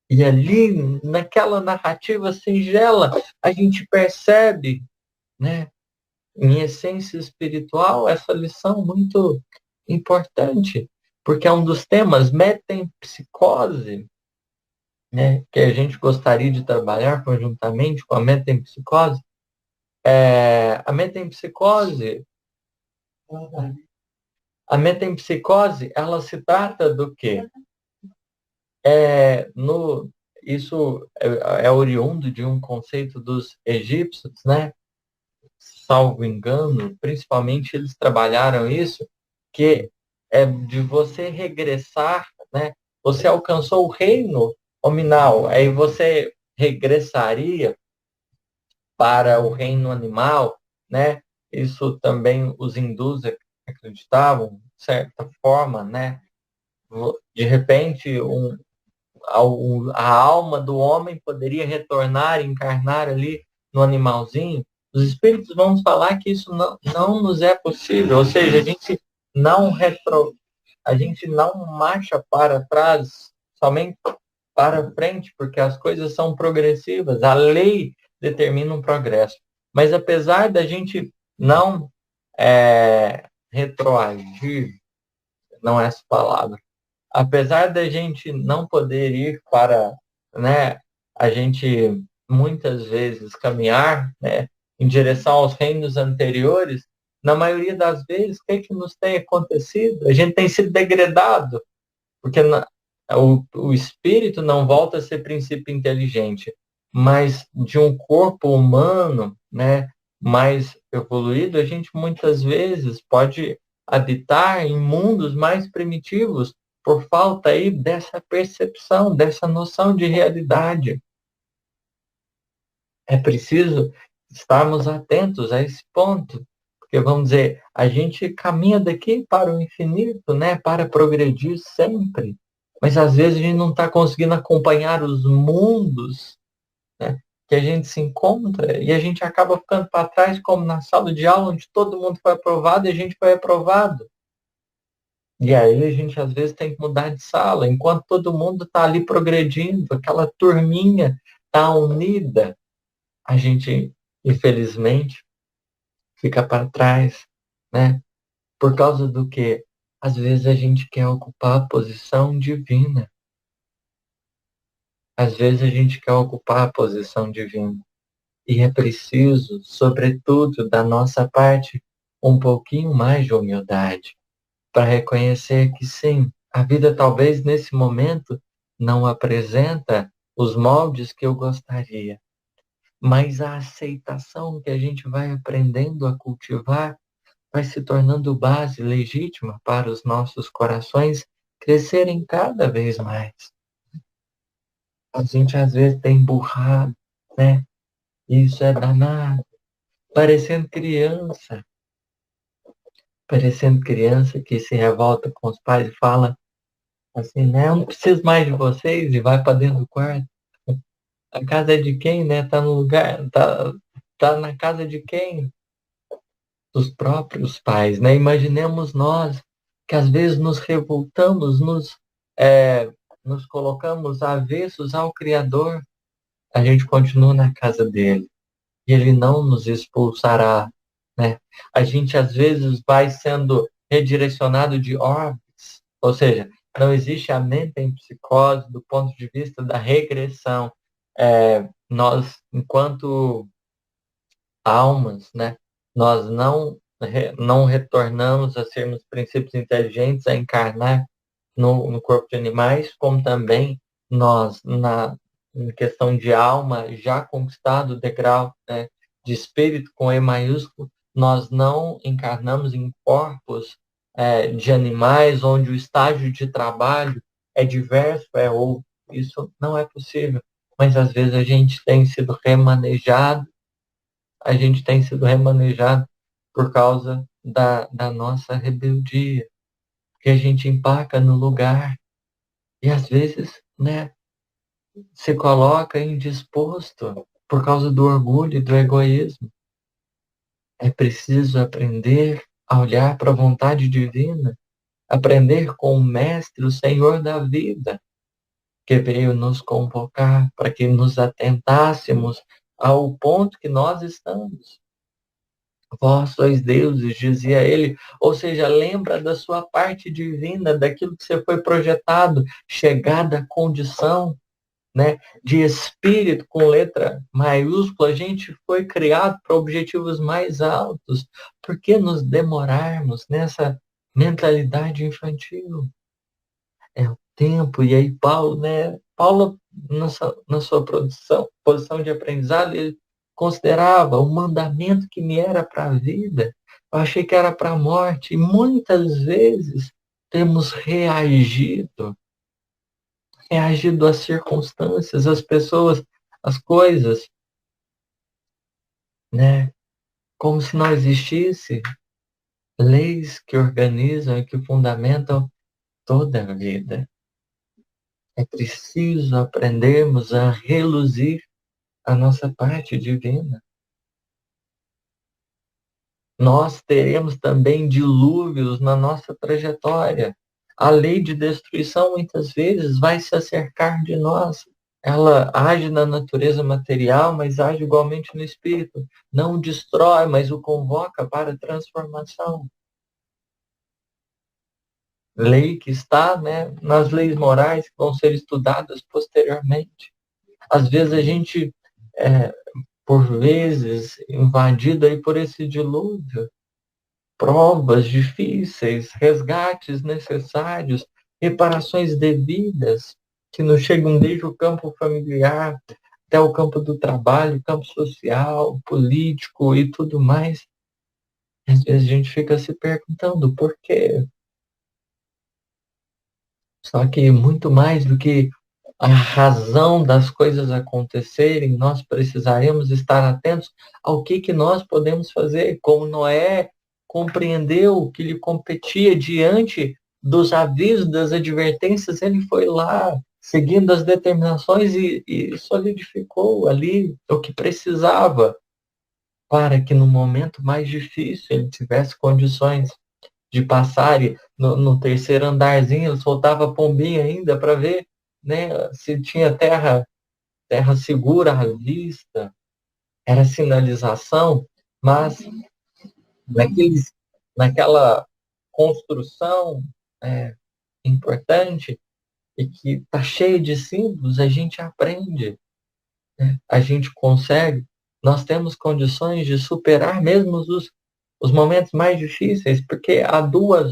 E ali, naquela narrativa singela, a gente percebe, né, em essência espiritual, essa lição muito importante, porque é um dos temas, metempsicose, né, que a gente gostaria de trabalhar conjuntamente com a metempsicose. A metempsicose, ela se trata do quê? Isso é oriundo de um conceito dos egípcios, né? Salvo engano, principalmente eles trabalharam isso, que é de você regressar, né? Você alcançou o reino nominal, aí você regressaria para o reino animal, né? Isso também os hindus acreditavam, de certa forma, né? De repente, a alma do homem poderia retornar, encarnar ali no animalzinho. Os espíritos vão nos falar que isso não nos é possível, ou seja, a gente não marcha para trás, somente para frente, porque as coisas são progressivas, a lei determina um progresso. Mas apesar da gente não retroagir, não é essa palavra, apesar da gente não poder ir para, né, a gente muitas vezes caminhar, né, em direção aos reinos anteriores, na maioria das vezes, o que nos tem acontecido? A gente tem sido degradado, porque o espírito não volta a ser princípio inteligente, mas de um corpo humano, né, mais evoluído, a gente muitas vezes pode habitar em mundos mais primitivos por falta aí dessa percepção, dessa noção de realidade. É preciso estarmos atentos a esse ponto, porque vamos dizer, a gente caminha daqui para o infinito, né, para progredir sempre, mas às vezes a gente não está conseguindo acompanhar os mundos, né, que a gente se encontra e a gente acaba ficando para trás, como na sala de aula, onde todo mundo foi aprovado e a gente foi aprovado. E aí a gente às vezes tem que mudar de sala, enquanto todo mundo está ali progredindo, aquela turminha está unida, a gente, infelizmente, fica para trás, né? Por causa do que às vezes a gente quer ocupar a posição divina. Às vezes a gente quer ocupar a posição divina. E é preciso, sobretudo, da nossa parte, um pouquinho mais de humildade para reconhecer que sim, a vida talvez nesse momento não apresenta os moldes que eu gostaria, mas a aceitação que a gente vai aprendendo a cultivar vai se tornando base legítima para os nossos corações crescerem cada vez mais. A gente às vezes tem burrado, né? Isso é danado, parecendo criança, que se revolta com os pais e fala assim, né? Eu não preciso mais de vocês e vai para dentro do quarto. A casa é de quem, né? Tá no lugar, tá na casa de quem? Dos próprios pais, né? Imaginemos nós que às vezes nos revoltamos, nos colocamos avessos ao Criador, a gente continua na casa dele e ele não nos expulsará, né? A gente às vezes vai sendo redirecionado de órbitas, ou seja, não existe a mente em psicose do ponto de vista da regressão. Nós, enquanto almas, né, nós não retornamos a sermos princípios inteligentes, a encarnar no corpo de animais, como também nós, em questão de alma, já conquistado o degrau, né, de espírito com E maiúsculo, nós não encarnamos em corpos de animais onde o estágio de trabalho é diverso, é outro. isso não é possível. Mas às vezes a gente tem sido remanejado por causa da nossa rebeldia, que a gente empaca no lugar e às vezes, né, se coloca indisposto por causa do orgulho e do egoísmo. É preciso aprender a olhar para a vontade divina, aprender com o Mestre, o Senhor da vida, que veio nos convocar para que nos atentássemos ao ponto que nós estamos. Vós sois deuses, dizia ele, ou seja, lembra da sua parte divina, daquilo que você foi projetado, chegada à condição, né, de espírito com letra maiúscula. A gente foi criado para objetivos mais altos. Por que nos demorarmos nessa mentalidade infantil? É o tempo. E aí Paulo na sua posição de aprendizado, ele considerava o mandamento que me era para a vida, eu achei que era para a morte. E muitas vezes temos reagido às circunstâncias, às pessoas, às coisas, né? Como se não existisse leis que organizam e que fundamentam toda a vida. É preciso aprendermos a reluzir a nossa parte divina. Nós teremos também dilúvios na nossa trajetória. A lei de destruição muitas vezes vai se acercar de nós. Ela age na natureza material, mas age igualmente no espírito. Não o destrói, mas o convoca para a transformação. Lei que está, né, nas leis morais que vão ser estudadas posteriormente. Às vezes a gente, por vezes, invadido aí por esse dilúvio, provas difíceis, resgates necessários, reparações devidas, que nos chegam desde o campo familiar até o campo do trabalho, campo social, político e tudo mais. Às vezes a gente fica se perguntando por quê. Só que muito mais do que a razão das coisas acontecerem, nós precisaremos estar atentos ao que nós podemos fazer, como Noé compreendeu o que lhe competia diante dos avisos, das advertências, ele foi lá, seguindo as determinações e solidificou ali o que precisava para que no momento mais difícil ele tivesse condições de passar e no terceiro andarzinho, ele soltava pombinha ainda para ver, né, se tinha terra segura à vista, era sinalização, mas naqueles, naquela construção importante e que está cheia de símbolos, a gente aprende, né? A gente consegue, nós temos condições de superar mesmo os momentos mais difíceis, porque há 2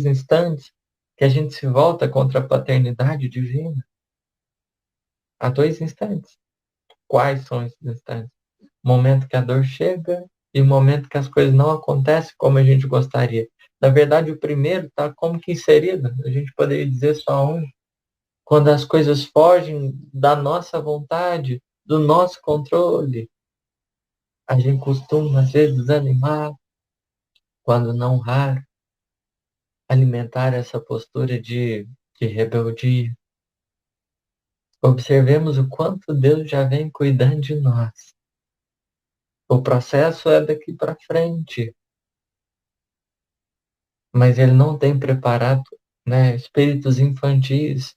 instantes, que a gente se volta contra a paternidade divina. Há 2 instantes. Quais são esses instantes? O momento que a dor chega e o momento que as coisas não acontecem como a gente gostaria. Na verdade, o primeiro está como que inserido, a gente poderia dizer só um. Quando as coisas fogem da nossa vontade, do nosso controle, a gente costuma, às vezes, desanimar, quando não raro, alimentar essa postura de rebeldia. Observemos o quanto Deus já vem cuidando de nós. O processo é daqui para frente, mas Ele não tem preparado, né, espíritos infantis,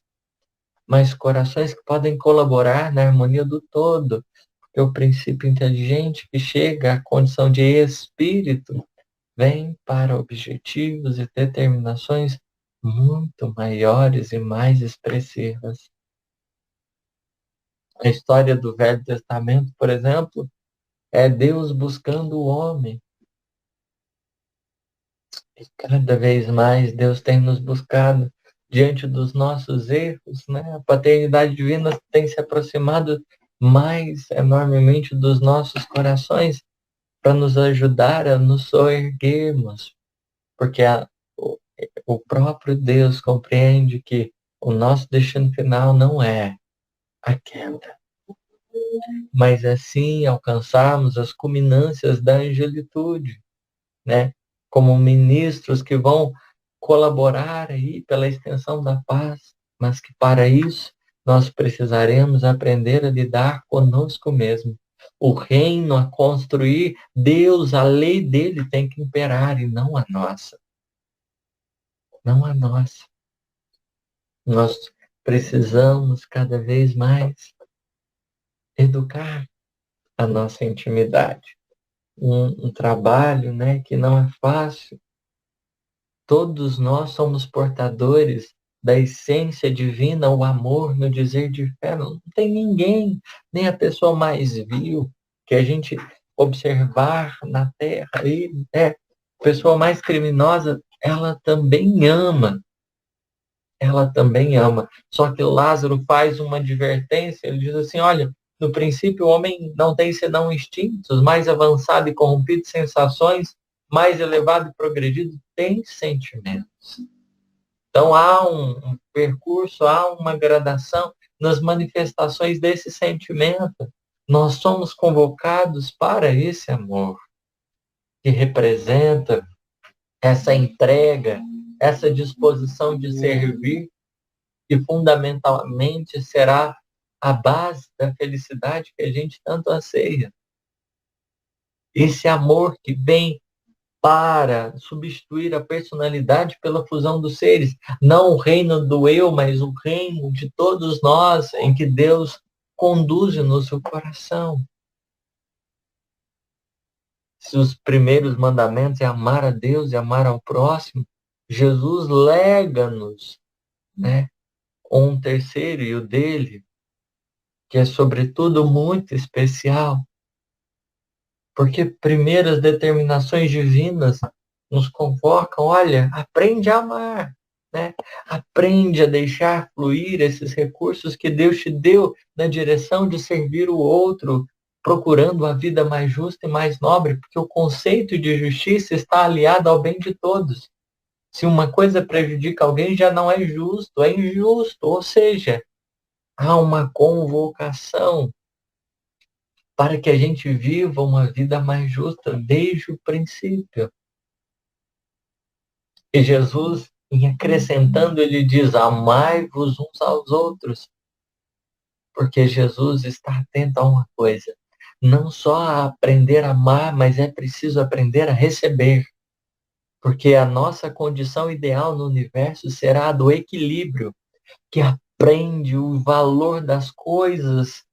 mas corações que podem colaborar na harmonia do todo, porque o princípio inteligente que chega à condição de espírito vem para objetivos e determinações muito maiores e mais expressivas. A história do Velho Testamento, por exemplo, é Deus buscando o homem. E cada vez mais Deus tem nos buscado diante dos nossos erros, né? A paternidade divina tem se aproximado mais enormemente dos nossos corações para nos ajudar a nos soerguermos, porque O próprio Deus compreende que o nosso destino final não é a queda, mas assim alcançarmos as culminâncias da angelitude, né? Como ministros que vão colaborar aí pela extensão da paz, mas que para isso nós precisaremos aprender a lidar conosco mesmo. O reino a construir, Deus, a lei dele tem que imperar e não a nossa. Não a nossa. Nós precisamos cada vez mais educar a nossa intimidade. Um trabalho, né, que não é fácil. Todos nós somos portadores da essência divina, o amor no dizer de fé. Não tem ninguém, nem a pessoa mais vil que a gente observar na terra. E, a pessoa mais criminosa, ela também ama. Ela também ama. Só que Lázaro faz uma advertência, ele diz assim, olha, no princípio o homem não tem senão instintos, mais avançado e corrompido sensações, mais elevado e progredido tem sentimentos. Então há um percurso, há uma gradação nas manifestações desse sentimento. Nós somos convocados para esse amor, que representa essa entrega, essa disposição de servir, que fundamentalmente será a base da felicidade que a gente tanto anseia. Esse amor que vem para substituir a personalidade pela fusão dos seres. Não o reino do eu, mas o reino de todos nós, em que Deus conduz no seu coração. Se os primeiros mandamentos é amar a Deus e amar ao próximo, Jesus lega-nos, né, um terceiro e o dele, que é sobretudo muito especial, porque primeiras determinações divinas nos convocam, olha, aprende a amar, né? Aprende a deixar fluir esses recursos que Deus te deu na direção de servir o outro, procurando a vida mais justa e mais nobre, porque o conceito de justiça está aliado ao bem de todos. Se uma coisa prejudica alguém, já não é justo, é injusto, ou seja, há uma convocação para que a gente viva uma vida mais justa desde o princípio. E Jesus, em acrescentando, ele diz, amai-vos uns aos outros, porque Jesus está atento a uma coisa, não só a aprender a amar, mas é preciso aprender a receber, porque a nossa condição ideal no universo será a do equilíbrio, que aprende o valor das coisas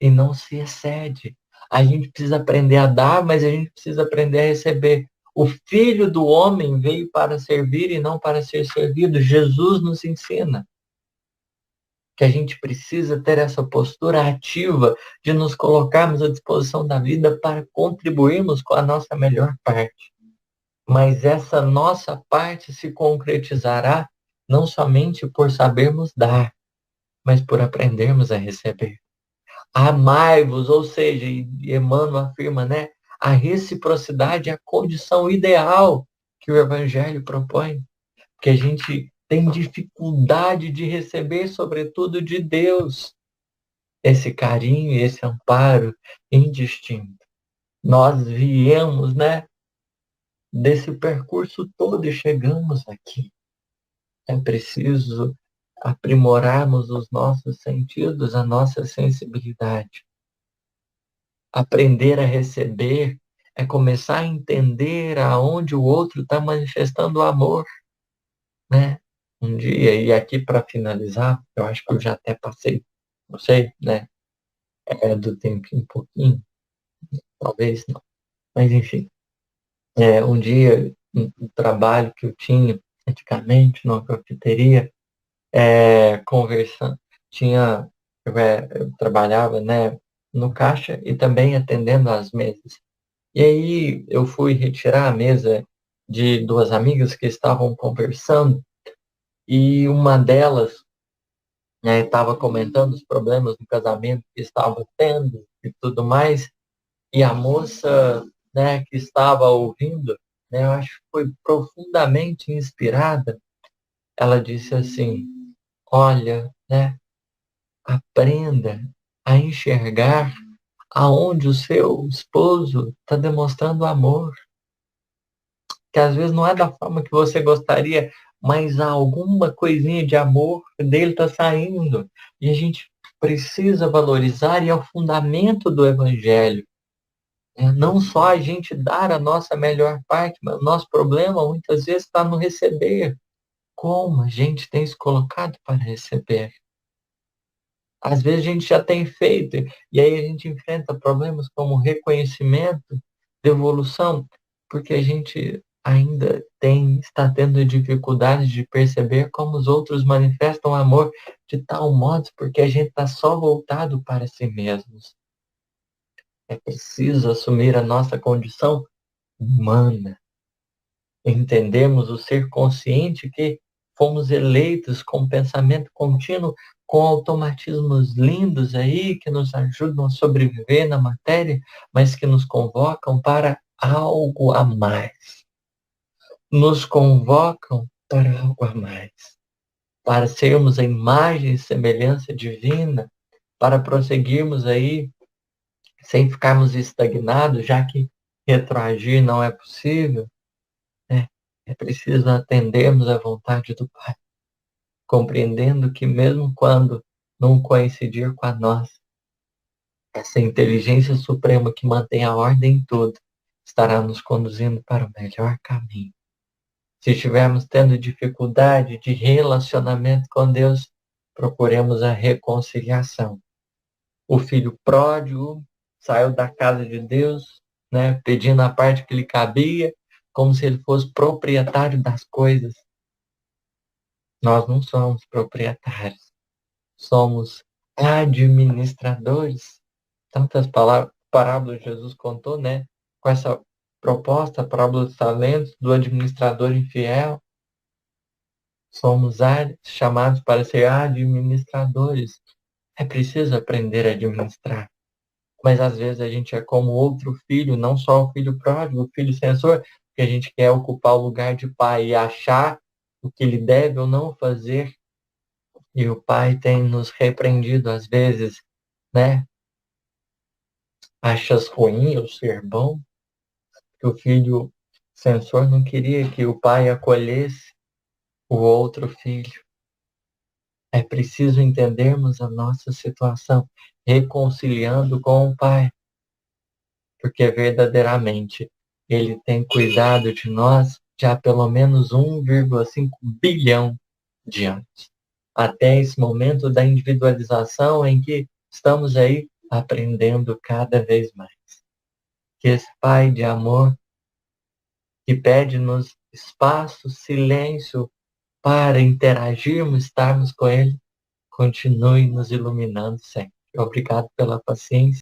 e não se excede. A gente precisa aprender a dar, mas a gente precisa aprender a receber. O Filho do Homem veio para servir e não para ser servido. Jesus nos ensina que a gente precisa ter essa postura ativa de nos colocarmos à disposição da vida para contribuirmos com a nossa melhor parte. Mas essa nossa parte se concretizará não somente por sabermos dar, mas por aprendermos a receber. Amai-vos, ou seja, e Emmanuel afirma, né? A reciprocidade é a condição ideal que o Evangelho propõe, que a gente tem dificuldade de receber, sobretudo de Deus, esse carinho, esse amparo indistinto. Nós viemos, né, desse percurso todo e chegamos aqui. É preciso aprimorarmos os nossos sentidos, a nossa sensibilidade. Aprender a receber é começar a entender aonde o outro está manifestando o amor, né? Um dia, e aqui para finalizar, eu acho que eu já até passei, não sei, né? Do tempo um pouquinho, talvez não. Mas enfim, um dia, um trabalho que eu tinha antigamente numa cafeteria, conversando, eu trabalhava, né, no caixa e também atendendo às mesas. E aí eu fui retirar a mesa de duas amigas que estavam conversando e uma delas, né, estava comentando os problemas do casamento que estava tendo e tudo mais, e a moça, né, que estava ouvindo, né, eu acho que foi profundamente inspirada. Ela disse assim: olha, né, aprenda a enxergar aonde o seu esposo está demonstrando amor, que às vezes não é da forma que você gostaria, mas alguma coisinha de amor dele está saindo. E a gente precisa valorizar, e é o fundamento do Evangelho. Não só a gente dar a nossa melhor parte, mas o nosso problema muitas vezes está no receber. Como a gente tem se colocado para receber? Às vezes a gente já tem feito, e aí a gente enfrenta problemas como reconhecimento, devolução, porque a gente ainda está tendo dificuldade de perceber como os outros manifestam amor de tal modo, porque a gente está só voltado para si mesmos. É preciso assumir a nossa condição humana, entendemos o ser consciente que fomos eleitos com pensamento contínuo, com automatismos lindos aí que nos ajudam a sobreviver na matéria, mas que nos convocam para algo a mais. Nos convocam para algo a mais, para sermos a imagem e semelhança divina, para prosseguirmos aí sem ficarmos estagnados, já que retroagir não é possível, né? É preciso atendermos à vontade do Pai, compreendendo que mesmo quando não coincidir com a nossa, essa inteligência suprema que mantém a ordem em tudo, estará nos conduzindo para o melhor caminho. Se estivermos tendo dificuldade de relacionamento com Deus, procuremos a reconciliação. O filho pródigo saiu da casa de Deus, né, pedindo a parte que lhe cabia, como se ele fosse proprietário das coisas. Nós não somos proprietários, somos administradores. Tantas parábolas Jesus contou, né? Com essa proposta, a parábola dos talentos, do administrador infiel. Somos chamados para ser administradores. É preciso aprender a administrar. Mas às vezes a gente é como outro filho, não só o filho pródigo, o filho censor, que a gente quer ocupar o lugar de pai e achar o que ele deve ou não fazer. E o pai tem nos repreendido às vezes, né? Achas ruim eu ser bom? Que o filho censor não queria que o pai acolhesse o outro filho. É preciso entendermos a nossa situação, reconciliando com o pai, porque verdadeiramente ele tem cuidado de nós já há pelo menos 1,5 bilhão de anos. Até esse momento da individualização em que estamos aí aprendendo cada vez mais. Que esse Pai de amor, que pede-nos espaço, silêncio para interagirmos, estarmos com Ele, continue nos iluminando sempre. Obrigado pela paciência.